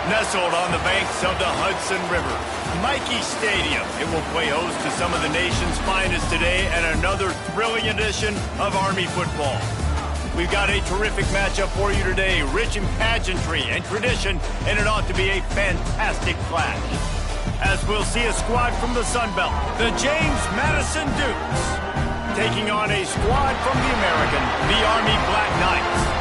Nestled on the banks of the Hudson River, Michie Stadium. It will play host to some of the nation's finest today and another thrilling edition of Army football. We've got a terrific matchup for you today, rich in pageantry and tradition, and it ought to be a fantastic clash. As we'll see a squad from the Sun Belt, the James Madison Dukes, taking on a squad from the American, the Army Black Knights.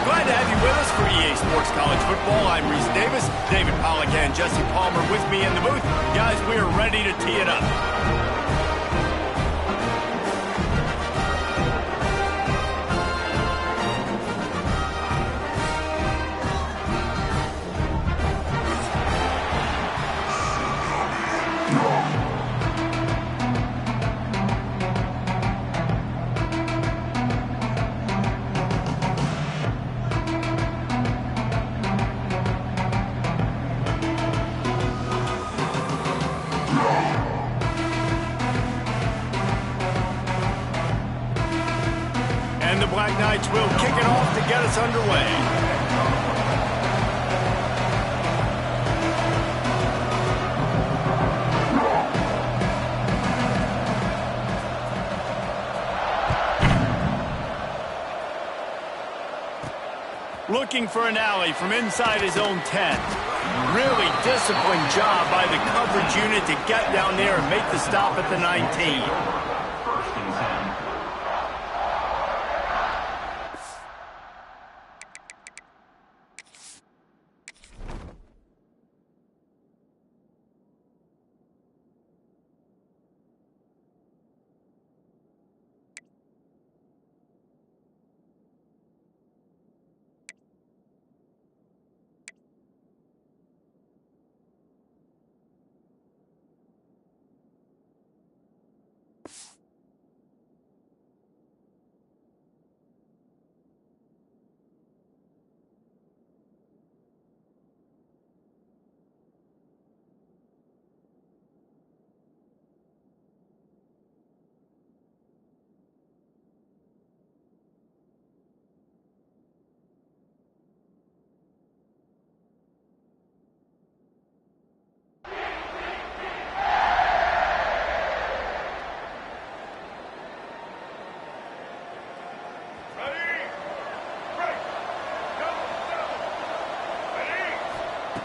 Glad to have you with us for EA Sports College Football. I'm Reese Davis, David Pollack and Jesse Palmer with me in the booth. Guys, we are ready to tee it up. And the Black Knights will kick it off to get us underway. Looking for an alley from inside his own 10. Really disciplined job by the coverage unit to get down there and make the stop at the 19.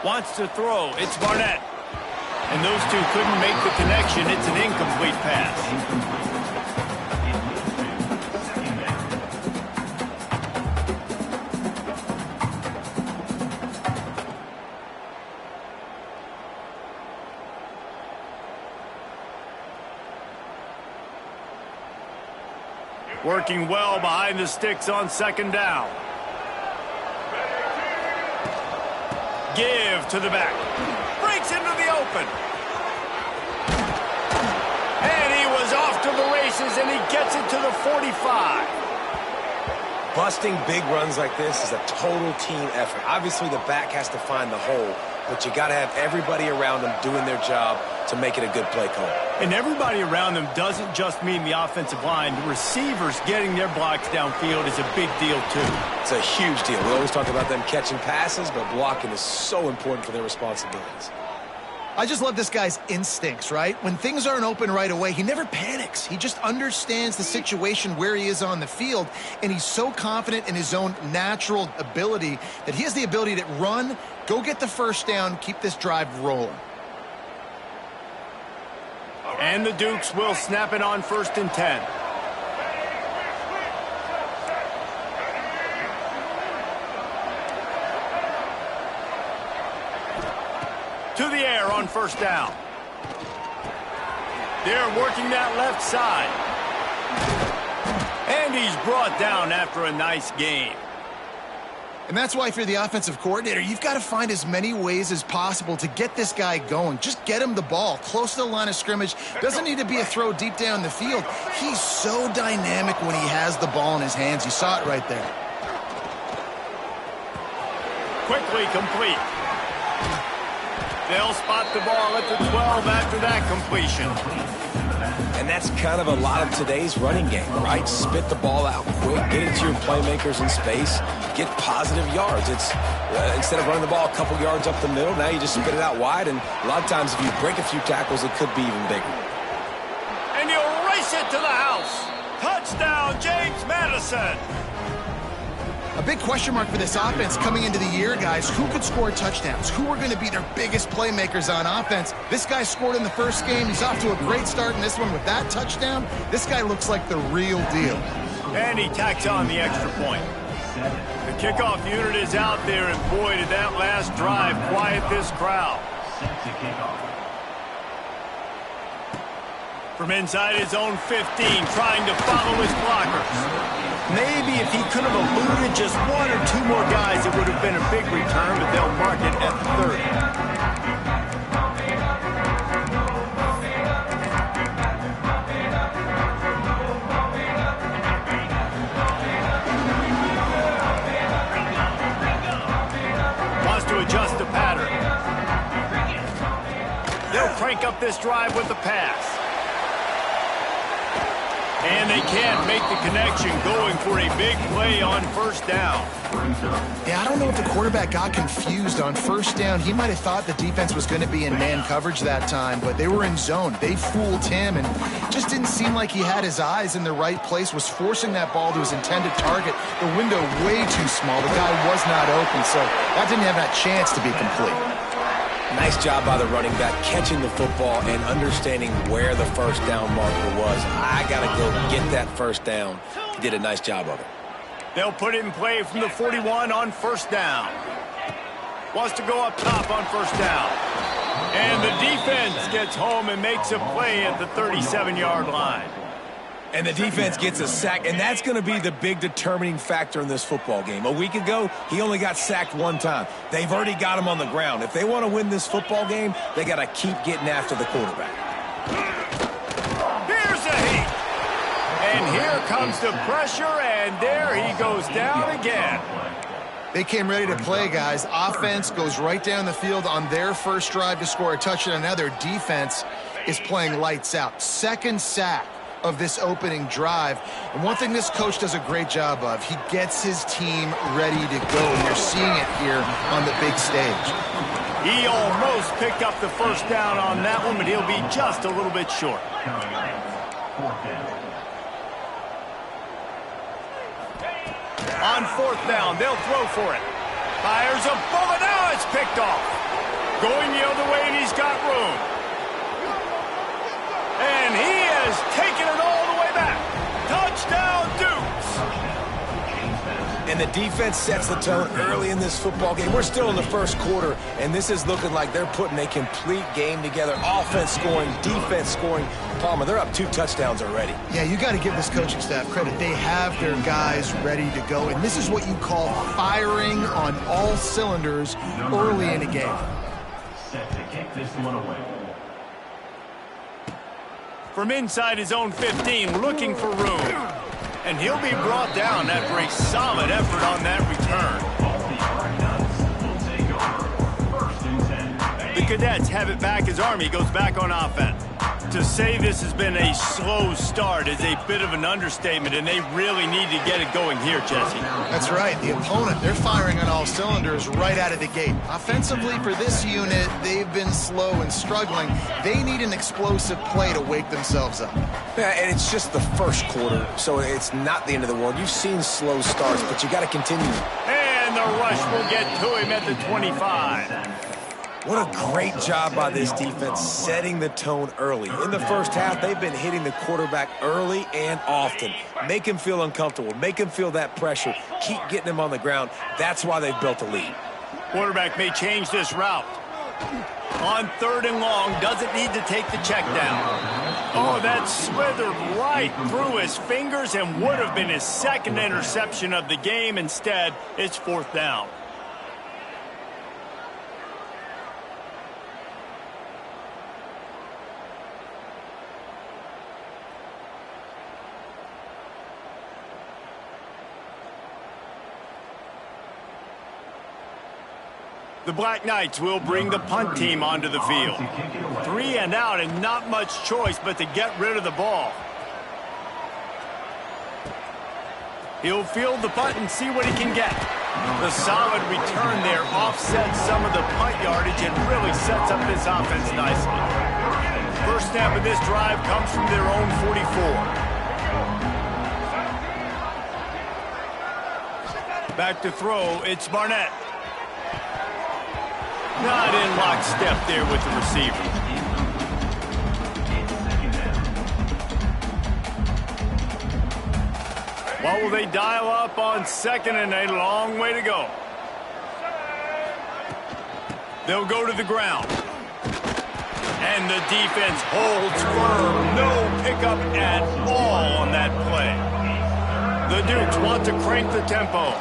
Wants to throw. It's Barnett. And those two couldn't make the connection. It's an incomplete pass. Working well behind the sticks on second down. Give to the back. Breaks into the open. And he was off to the races, and he gets it to the 45. Busting big runs like this is a total team effort. Obviously, the back has to find the hole, but you got to have everybody around them doing their job to make it a good play call. And everybody around them doesn't just mean the offensive line. The receivers getting their blocks downfield is a big deal, too. It's a huge deal. We always talk about them catching passes, but blocking is so important for their responsibilities. I just love this guy's instincts, right? When things aren't open right away, he never panics. He just understands the situation where he is on the field, and he's so confident in his own natural ability that he has the ability to run, go get the first down, keep this drive rolling. And the Dukes will snap it on 1st and 10. To the air on 1st down. They're working that left side. And he's brought down after a nice game. And that's why if you're the offensive coordinator, you've got to find as many ways as possible to get this guy going. Just get him the ball close to the line of scrimmage. Doesn't need to be a throw deep down the field. He's so dynamic when he has the ball in his hands. You saw it right there. Quickly complete. They'll spot the ball at the 12 after that completion. And that's kind of a lot of today's running game, right? Spit the ball out quick, get it to your playmakers in space, get positive yards. It's instead of running the ball a couple yards up the middle, now you just spit it out wide, and a lot of times if you break a few tackles, it could be even bigger. And he'll race it to the house. Touchdown, James Madison. A big question mark for this offense coming into the year, guys. Who could score touchdowns? Who are going to be their biggest playmakers on offense? This guy scored in the first game. He's off to a great start in this one with that touchdown. This guy looks like the real deal. And he tacks on the extra point. The kickoff unit is out there, and boy, did that last drive quiet this crowd. From inside his own 15, trying to follow his blockers. Maybe if he could have eluded just one or two more guys, it would have been a big return, but they'll mark it at the 30. Wants to adjust the pattern. They'll crank up this drive with the pass. And they can't make the connection, going for a big play on first down. Yeah, I don't know if the quarterback got confused on first down. He might have thought the defense was going to be in man coverage that time, but they were in zone. They fooled him, and just didn't seem like he had his eyes in the right place, was forcing that ball to his intended target. The window way too small. The guy was not open, so that didn't have that chance to be complete. Nice job by the running back catching the football and understanding where the first down marker was. I got to go get that first down. He did a nice job of it. They'll put it in play from the 41 on first down. Wants to go up top on first down. And the defense gets home and makes a play at the 37-yard line. And the defense gets a sack, and that's going to be the big determining factor in this football game. A week ago, he only got sacked one time. They've already got him on the ground. If they want to win this football game, they got to keep getting after the quarterback. Here's a heat. And here comes the pressure, and there he goes down again. They came ready to play, guys. Offense goes right down the field on their first drive to score a touchdown. Now their defense is playing lights out. Second sack of this opening drive. And one thing this coach does a great job of, he gets his team ready to go. And you're seeing it here on the big stage. He almost picked up the first down on that one, but he'll be just a little bit short. On fourth down, they'll throw for it. Fires a bullet. Now it's picked off. Going the other way, and he's got room. And he has taken it all the way back. Touchdown, Dukes. And the defense sets the tone early in this football game. We're still in the first quarter, and this is looking like they're putting a complete game together. Offense scoring, defense scoring. Palmer, they're up 2 touchdowns already. Yeah, you got to give this coaching staff credit. They have their guys ready to go, and this is what you call firing on all cylinders early in a game. Set to kick this one away. From inside his own 15, looking for room. And he'll be brought down after a solid effort on that return. The Cadets have it back as Army goes back on offense. To say this has been a slow start is a bit of an understatement, and they really need to get it going here, Jesse. That's right. The opponent, they're firing on all cylinders right out of the gate. Offensively, for this unit, they've been slow and struggling. They need an explosive play to wake themselves up. Yeah, and it's just the first quarter, so it's not the end of the world. You've seen slow starts, but you got to continue. And the rush will get to him at the 25. What a great job by this defense setting the tone early. In the first half, they've been hitting the quarterback early and often. Make him feel uncomfortable. Make him feel that pressure. Keep getting him on the ground. That's why they've built a lead. Quarterback may change this route. On third and long, doesn't need to take the check down. Oh, that slithered right through his fingers and would have been his second interception of the game. Instead, it's fourth down. The Black Knights will bring the punt team onto the field. 3 and out and not much choice but to get rid of the ball. He'll field the punt and see what he can get. The solid return there offsets some of the punt yardage and really sets up this offense nicely. First snap of this drive comes from their own 44. Back to throw, it's Barnett. Not in lockstep there with the receiver. What will they dial up on second and a long way to go? They'll go to the ground. And the defense holds firm. No pickup at all on that play. The Dukes want to crank the tempo.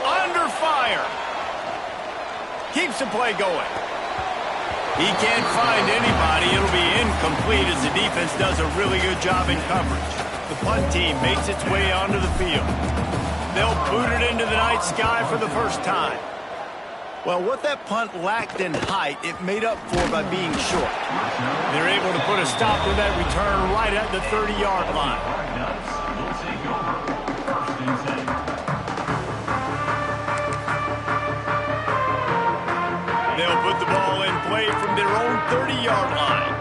Under fire. Keeps the play going. He can't find anybody. It'll be incomplete as the defense does a really good job in coverage. The punt team makes its way onto the field. They'll boot it into the night sky for the first time. Well, what that punt lacked in height, it made up for by being short. They're able to put a stop to that return right at the 30-yard line. They'll put the ball in play from their own 30-yard line.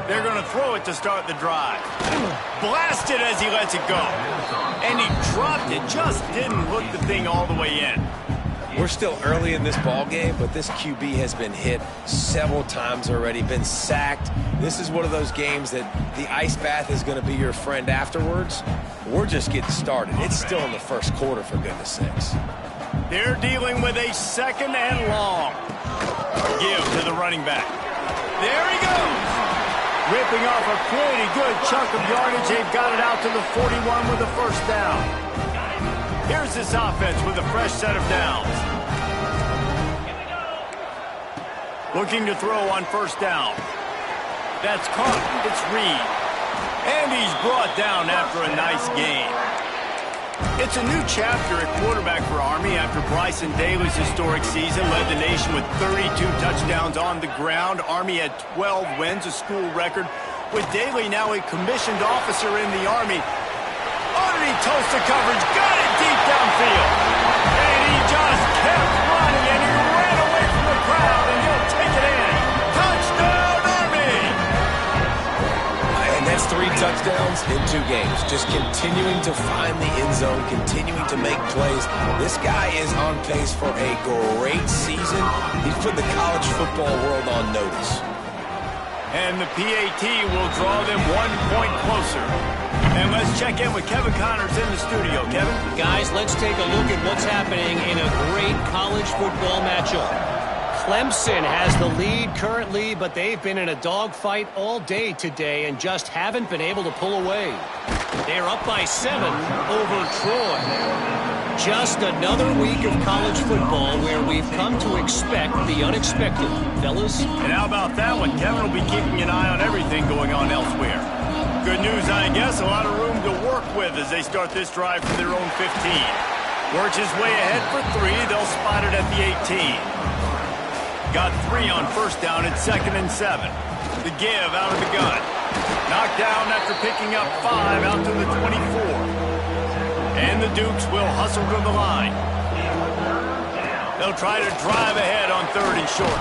They're going to throw it to start the drive. Blasted as he lets it go. And he dropped it, just didn't hook the thing all the way in. We're still early in this ball game, but this QB has been hit several times already, been sacked. This is one of those games that the ice bath is going to be your friend afterwards. We're just getting started. It's still in the first quarter, for goodness sakes. They're dealing with a second and long. Give to the running back. There he goes. Ripping off a pretty good chunk of yardage. They've got it out to the 41 with a first down. Here's this offense with a fresh set of downs. Looking to throw on first down. That's caught. It's Reed. And he's brought down after a nice gain. It's a new chapter at quarterback for Army after Bryson Daly's historic season led the nation with 32 touchdowns on the ground. Army had 12 wins, a school record. With Daly now a commissioned officer in the Army. Underneath toasted coverage, got it deep downfield. And he just kept running, and he ran away from the crowd, and he'll take it in. Touchdown, Army! And that's 3 touchdowns in 2 games. Just continuing to find the end zone, continuing to make plays. This guy is on pace for a great season. He's put the college football world on notice. And the PAT will draw them 1 point closer. And let's check in with Kevin Connors in the studio. Kevin? Guys, let's take a look at what's happening in a great college football matchup. Clemson has the lead currently, but they've been in a dogfight all day today and just haven't been able to pull away. They're up by 7 over Troy. Just another week of college football where we've come to expect the unexpected, fellas. And how about that one? Kevin will be keeping an eye on everything going on elsewhere. Good news, I guess, a lot of room to work with as they start this drive from their own 15. Works his way ahead for 3. They'll spot it at the 18. Got 3 on first down at 2nd and 7. The give out of the gun. Knocked down after picking up 5 out to the 24. And the Dukes will hustle to the line. They'll try to drive ahead on 3rd and short.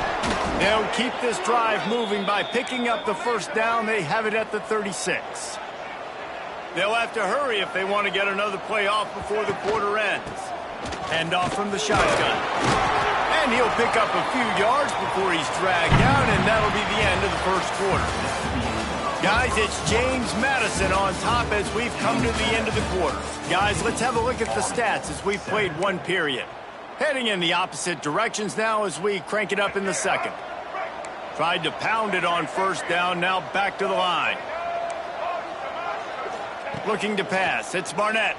They'll keep this drive moving by picking up the first down. They have it at the 36. They'll have to hurry if they want to get another play off before the quarter ends. Hand off from the shotgun. And he'll pick up a few yards before he's dragged down, and that'll be the end of the first quarter. Guys, it's James Madison on top as we've come to the end of the quarter. Guys, let's have a look at the stats as we've played 1 period. Heading in the opposite directions now as we crank it up in the second. Tried to pound it on first down, now back to the line. Looking to pass, it's Barnett.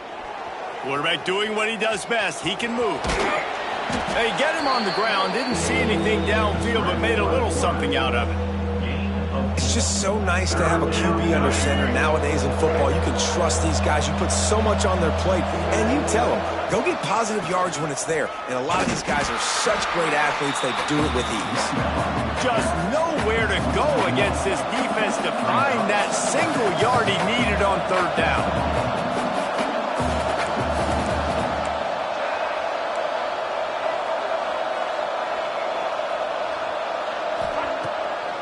Quarterback doing what he does best, he can move. They get him on the ground, didn't see anything downfield, but made a little something out of it. It's just so nice to have a QB under center. Nowadays in football, you can trust these guys. You put so much on their plate, and you tell them, go get positive yards when it's there. And a lot of these guys are such great athletes, they do it with ease. Just nowhere to go against this defense to find that single yard he needed on third down.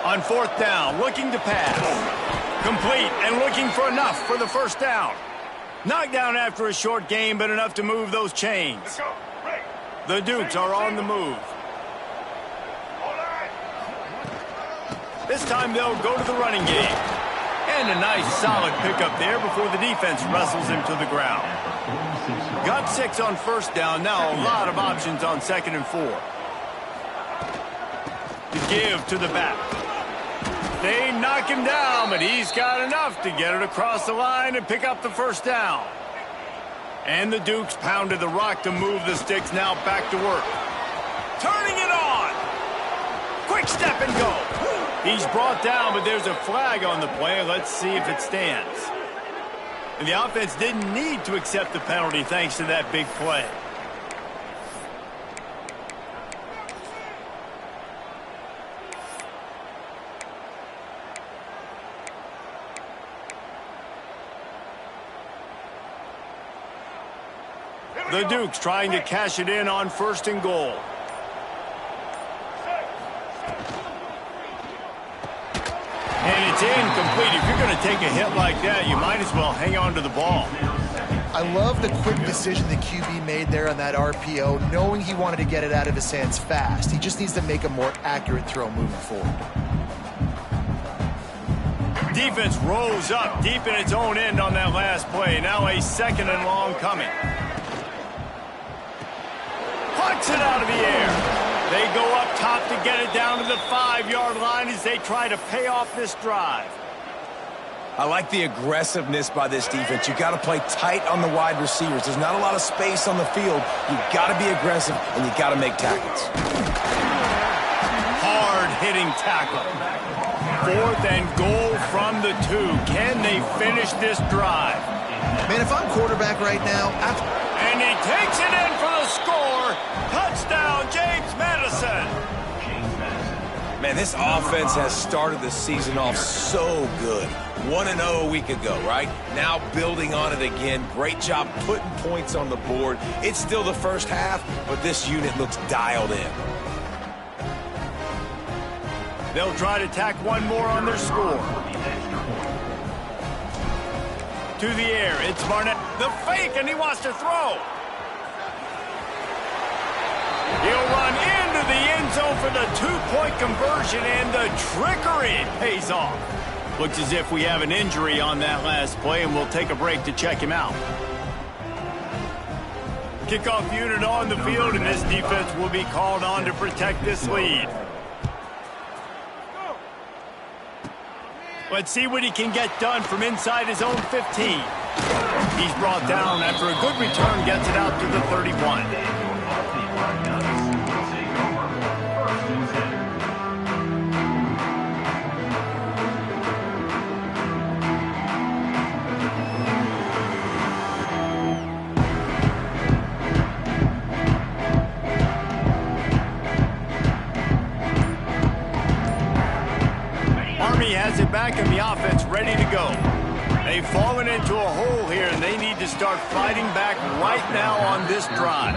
On fourth down, looking to pass. Complete and looking for enough for the first down. Knocked down after a short game, but enough to move those chains. The Dukes are on the move. This time they'll go to the running game. And a nice solid pickup there before the defense wrestles him to the ground. Got 6 on first down, now a lot of options on 2nd and 4. To give to the back. They knock him down, but he's got enough to get it across the line and pick up the first down. And the Dukes pounded the rock to move the sticks, now back to work. Turning it on. Quick step and go. He's brought down, but there's a flag on the play. Let's see if it stands. And the offense didn't need to accept the penalty thanks to that big play. The Dukes trying to cash it in on 1st and goal. And it's incomplete. If you're going to take a hit like that, you might as well hang on to the ball. I love the quick decision the QB made there on that RPO, knowing he wanted to get it out of his hands fast. He just needs to make a more accurate throw moving forward. Defense rose up deep in its own end on that last play. Now a 2nd and long coming. Puts it out of the air. They go up top to get it down to the 5-yard line as they try to pay off this drive. I like the aggressiveness by this defense. You got to play tight on the wide receivers. There's not a lot of space on the field. You got to be aggressive, and you got to make tackles. Hard-hitting tackle. 4th and goal from the 2. Can they finish this drive? Man, if I'm quarterback right now, and he takes it in for the score. Touchdown, James Madison. Man, this offense has started the season off so good. 1-0 a week ago, right? Now building on it again. Great job putting points on the board. It's still the first half, but this unit looks dialed in. They'll try to tack one more on their score. To the air, it's Barnett. The fake, and he wants to throw. He'll run into the end zone for the 2-point conversion, and the trickery pays off. Looks as if we have an injury on that last play, and we'll take a break to check him out. Kickoff unit on the field, and this defense will be called on to protect this lead. Let's see what he can get done from inside his own 15. He's brought down after a good return, gets it out to the 31. Army has it back and the offense ready to go. They've fallen into a hole here, and they need to start fighting back right now on this drive.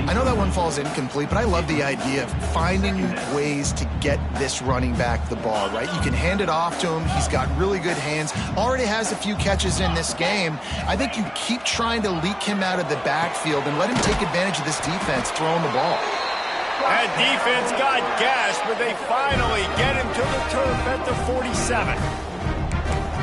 I know that one falls incomplete, but I love the idea of finding ways to get this running back the ball, right? You can hand it off to him. He's got really good hands. Already has a few catches in this game. I think you keep trying to leak him out of the backfield and let him take advantage of this defense throwing the ball. That defense got gashed, but they finally get him to the turf at the 47.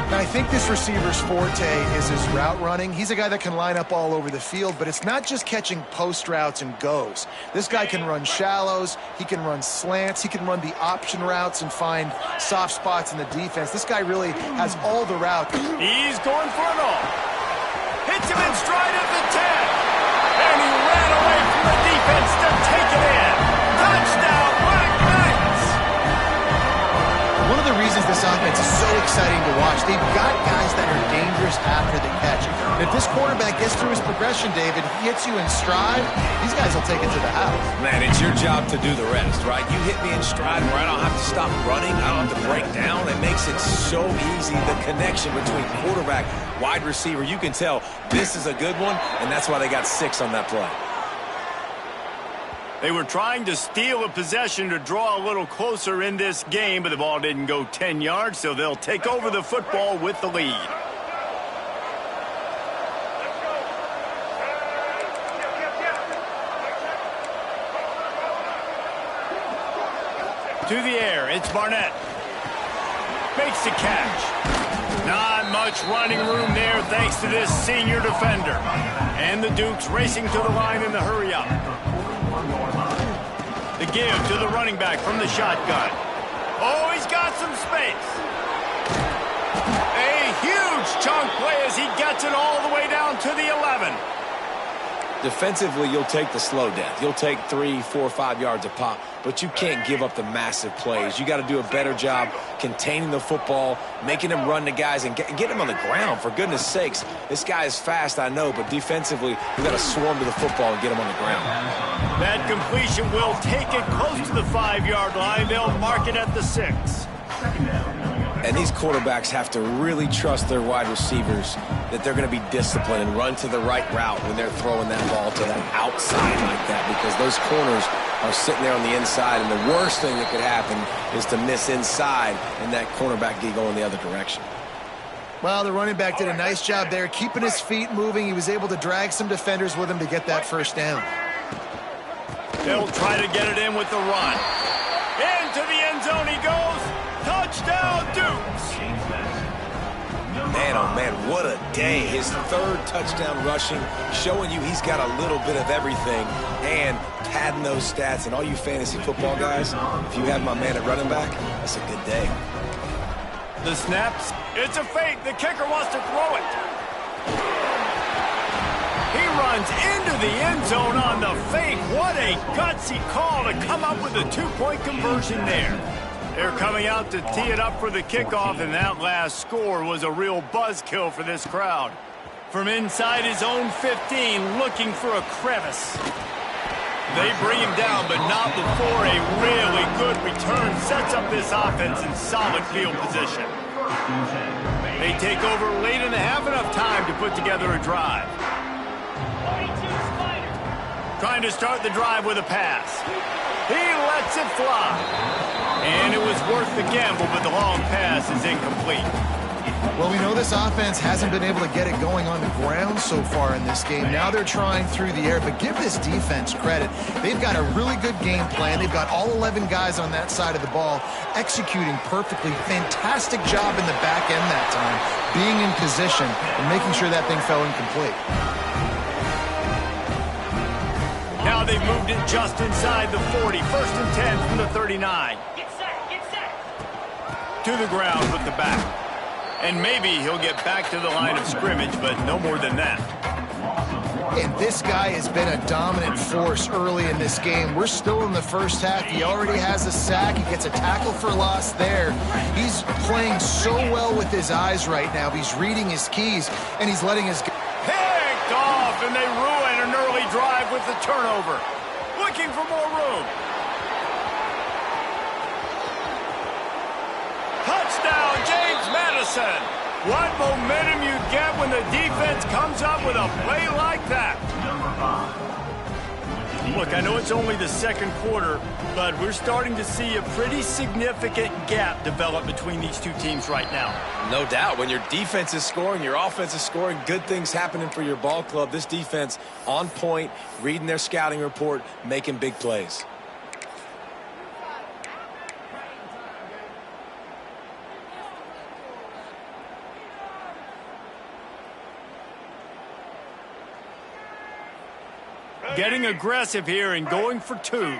Now, I think this receiver's forte is his route running. He's a guy that can line up all over the field, but it's not just catching post routes and goes. This guy can run shallows, he can run slants, he can run the option routes and find soft spots in the defense. This guy really has all the routes. He's going for it all. Hits him in stride at the 10. And he ran away from the defense to take it in. Touchdown, Black Knights! One of the reasons this this offense is so exciting to watch. They've got guys that are dangerous after the catch. And if this quarterback gets through his progression, David, he hits you in stride, these guys will take it to the house. Man, it's your job to do the rest, right? You hit me in stride where I don't have to stop running. I don't have to break down. It makes it so easy. The connection between quarterback, wide receiver, you can tell this is a good one, and that's why they got 6 on that play. They were trying to steal a possession to draw a little closer in this game, but the ball didn't go 10 yards, so they'll take over the football with the lead. To the air, it's Barnett. Makes the catch. Not much running room there thanks to this senior defender. And the Dukes racing to the line in the hurry up. The give to the running back from the shotgun. Oh, he's got some space. A huge chunk play as he gets it all the way down to the 11. Defensively, you'll take the slow death. You'll take 3, 4, 5 yards a pop, but you can't give up the massive plays. You got to do a better job containing the football, making him run to guys, and get him on the ground. For goodness sakes, this guy is fast, I know, but defensively, you got to swarm to the football and get him on the ground. That completion will take it close to the 5-yard line. They'll mark it at the 6. And these quarterbacks have to really trust their wide receivers that they're going to be disciplined and run to the right route when they're throwing that ball to the outside like that, because those corners are sitting there on the inside, and the worst thing that could happen is to miss inside and that cornerback get going the other direction. Well, the running back did a nice job there, keeping his feet moving. He was able to drag some defenders with him to get that first down. They'll try to get it in with the run. Into the end zone he goes. Touchdown, Dukes! Man, oh man, what a day. His 3rd touchdown rushing, showing you he's got a little bit of everything and padding those stats. And all you fantasy football guys, if you have my man at running back, that's a good day. The snaps. It's a fake. The kicker wants to throw it. He runs into the end zone on the fake. What a gutsy call to come up with a 2-point conversion there. They're coming out to tee it up for the kickoff, and that last score was a real buzzkill for this crowd. From inside his own 15, looking for a crevice. They bring him down, but not before a really good return sets up this offense in solid field position. They take over late in the half, enough time to put together a drive. Trying to start the drive with a pass. He lets it fly. And it was worth the gamble, but the long pass is incomplete. Well, we know this offense hasn't been able to get it going on the ground so far in this game. Now they're trying through the air, but give this defense credit. They've got a really good game plan. They've got all 11 guys on that side of the ball executing perfectly. Fantastic job in the back end that time, being in position and making sure that thing fell incomplete. Now they've moved it just inside the 40. 1st and 10 from the 39. Get set. To the ground with the back. And maybe he'll get back to the line of scrimmage, but no more than that. And this guy has been a dominant force early in this game. We're still in the first half. He already has a sack. He gets a tackle for loss there. He's playing so well with his eyes right now. He's reading his keys, and he's letting his... Picked off, and they ruin an early drive with the turnover. Looking for more room. Touchdown, James Madison. What momentum you get when the defense comes up with a play like that. Look, I know it's only the 2nd quarter, but we're starting to see a pretty significant gap develop between these two teams right now. No doubt. When your defense is scoring, your offense is scoring, good things happening for your ball club. This defense on point, reading their scouting report, making big plays. Getting aggressive here and going for 2.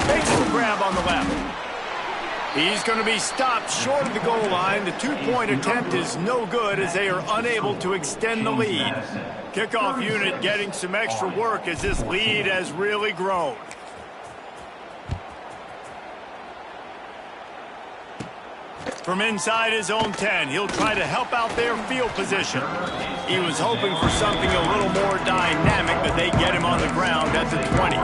Takes the grab on the left. He's going to be stopped short of the goal line. The 2-point attempt is no good as they are unable to extend the lead. Kickoff unit getting some extra work as this lead has really grown. From inside his own 10, he'll try to help out their field position. He was hoping for something a little more dynamic, but they get him on the ground at the 20.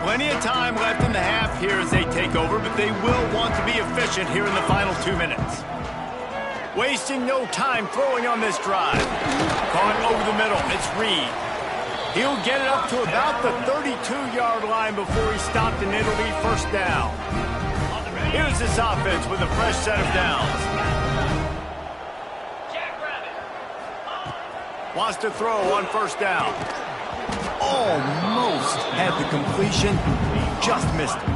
Plenty of time left in the half here as they take over, but they will want to be efficient here in the final 2 minutes. Wasting no time throwing on this drive. Caught over the middle. It's Reed. He'll get it up to about the 32-yard line before he's stopped, and it'll be first down. Here's this offense with a fresh set of downs. Wants to throw on first down. Almost had the completion. Just missed it.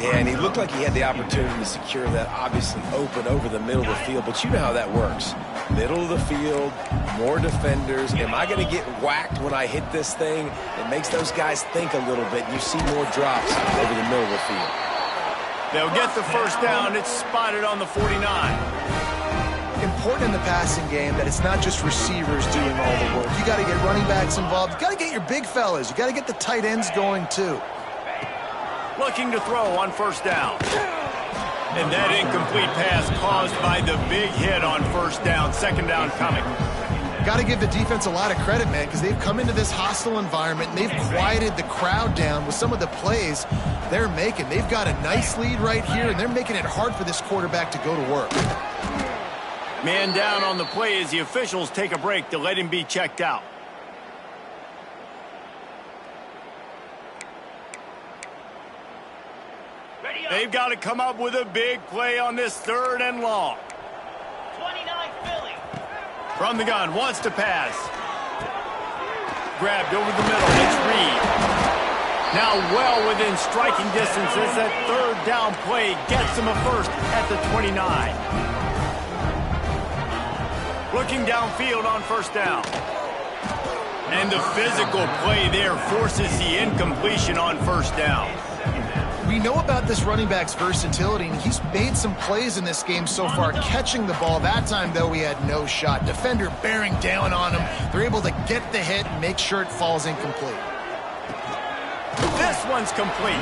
Yeah, and he looked like he had the opportunity to secure that obviously open over the middle of the field, but you know how that works. Middle of the field, more defenders. Am I going to get whacked when I hit this thing? It makes those guys think a little bit. You see more drops over the middle of the field. They'll get the first down. It's spotted on the 49. Important in the passing game that it's not just receivers doing all the work. You got to get running backs involved. You got to get your big fellas. You got to get the tight ends going too. Looking to throw on first down. And that incomplete pass caused by the big hit on first down. Second down coming. Got to give the defense a lot of credit, man, because they've come into this hostile environment and they've quieted the crowd down with some of the plays they're making. They've got a nice lead right here, and they're making it hard for this quarterback to go to work. Man down on the play as the officials take a break to let him be checked out. They've got to come up with a big play on this third and long. 29 Philly. From the gun, wants to pass. Grabbed over the middle, it's Reed. Now well within striking distance as that third down play gets him a first at the 29. Looking downfield on first down. And the physical play there forces the incompletion on first down. We know about this running back's versatility, and he's made some plays in this game so far, catching the ball. That time, though, he had no shot. Defender bearing down on him. They're able to get the hit and make sure it falls incomplete. This one's complete.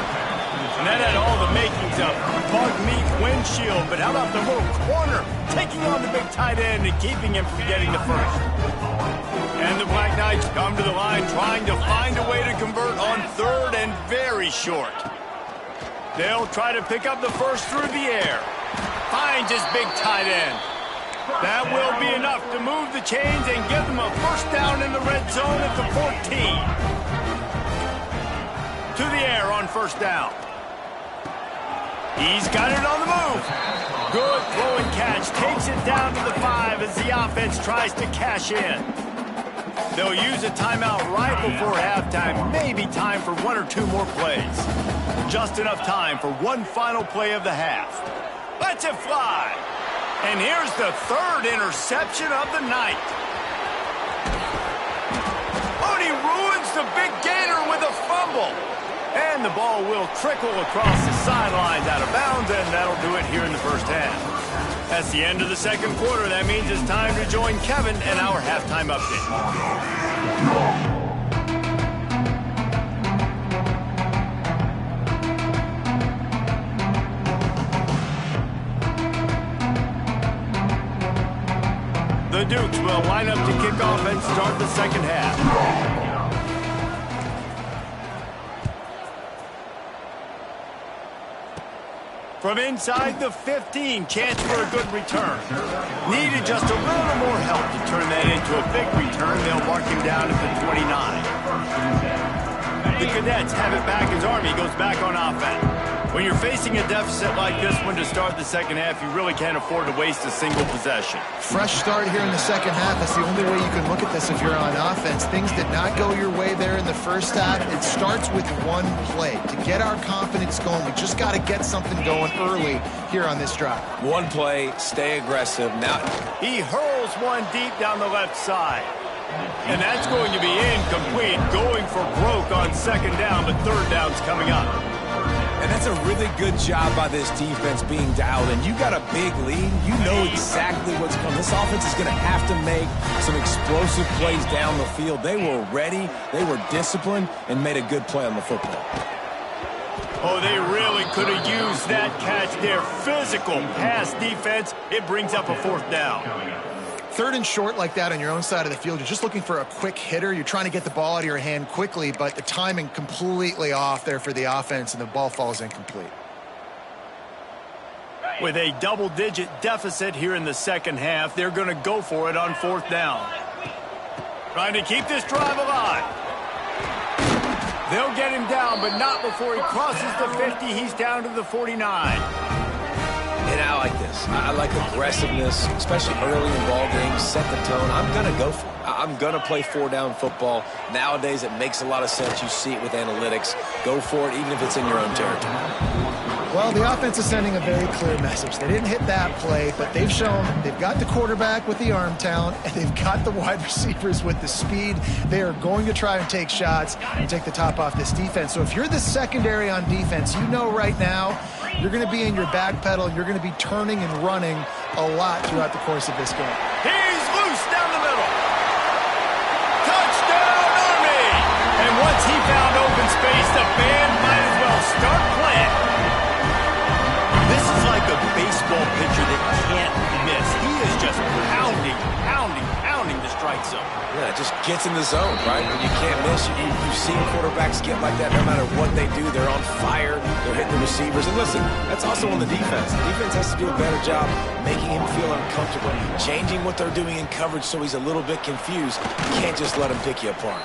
And that had all the makings of bug meat windshield. But how about the little corner taking on the big tight end and keeping him from getting the first? And the Black Knights come to the line trying to find a way to convert on third and very short. They'll try to pick up the first through the air. Finds his big tight end. That will be enough to move the chains and give them a first down in the red zone at the 14. To the air on first down. He's got it on the move. Good throwing catch. Takes it down to the 5 as the offense tries to cash in. They'll use a timeout right before halftime. Maybe time for one or two more plays. Just enough time for one final play of the half. Lets it fly. And here's the third interception of the night. Oh, and he ruins the big gainer with a fumble. And the ball will trickle across the sidelines out of bounds, and that'll do it here in the first half. That's the end of the second quarter. That means it's time to join Kevin and our halftime update. The Dukes will line up to kick off and start the second half. From inside the 15, chance for a good return. Needed just a little more help to turn that into a big return. They'll mark him down at the 29. The Cadets have it back as Army goes back on offense. When you're facing a deficit like this one to start the second half, you really can't afford to waste a single possession. Fresh start here in the second half. That's the only way you can look at this if you're on offense. Things did not go your way there in the first half. It starts with one play. To get our confidence going, we just got to get something going early here on this drive. One play, stay aggressive. Now he hurls one deep down the left side. And that's going to be incomplete. Going for broke on second down, but third down's coming up. And that's a really good job by this defense being dialed in. You got a big lead. You know exactly what's coming. This offense is going to have to make some explosive plays down the field. They were ready, they were disciplined, and made a good play on the football. Oh, they really could have used that catch there. Physical pass defense. It brings up a 4th down. 3rd and short like that on your own side of the field. You're just looking for a quick hitter. You're trying to get the ball out of your hand quickly, but the timing completely off there for the offense, and the ball falls incomplete. With a double-digit deficit here in the second half, they're going to go for it on 4th down. Trying to keep this drive alive. They'll get him down, but not before he crosses the 50. He's down to the 49. And I like this. I like aggressiveness, especially early in ball games. Set the tone. I'm going to go for it. I'm going to play 4-down football. Nowadays, it makes a lot of sense. You see it with analytics. Go for it, even if it's in your own territory. Well, the offense is sending a very clear message. They didn't hit that play, but they've shown they've got the quarterback with the arm talent, and they've got the wide receivers with the speed. They are going to try and take shots and take the top off this defense. So if you're the secondary on defense, you know right now you're going to be in your back pedal, and you're going to be turning and running a lot throughout the course of this game. He's loose down the middle. Touchdown, Army! And once he found open space, the band might as well start playing. This is like a baseball pitcher that can't miss. He is just pounding the strike zone. Yeah, it just gets in the zone, right? When you can't miss, you've seen quarterbacks get like that no matter what they do. They're on fire. They're hitting the receivers. And listen, that's also on the defense. The defense has to do a better job making him feel uncomfortable, changing what they're doing in coverage so he's a little bit confused. You can't just let him pick you apart.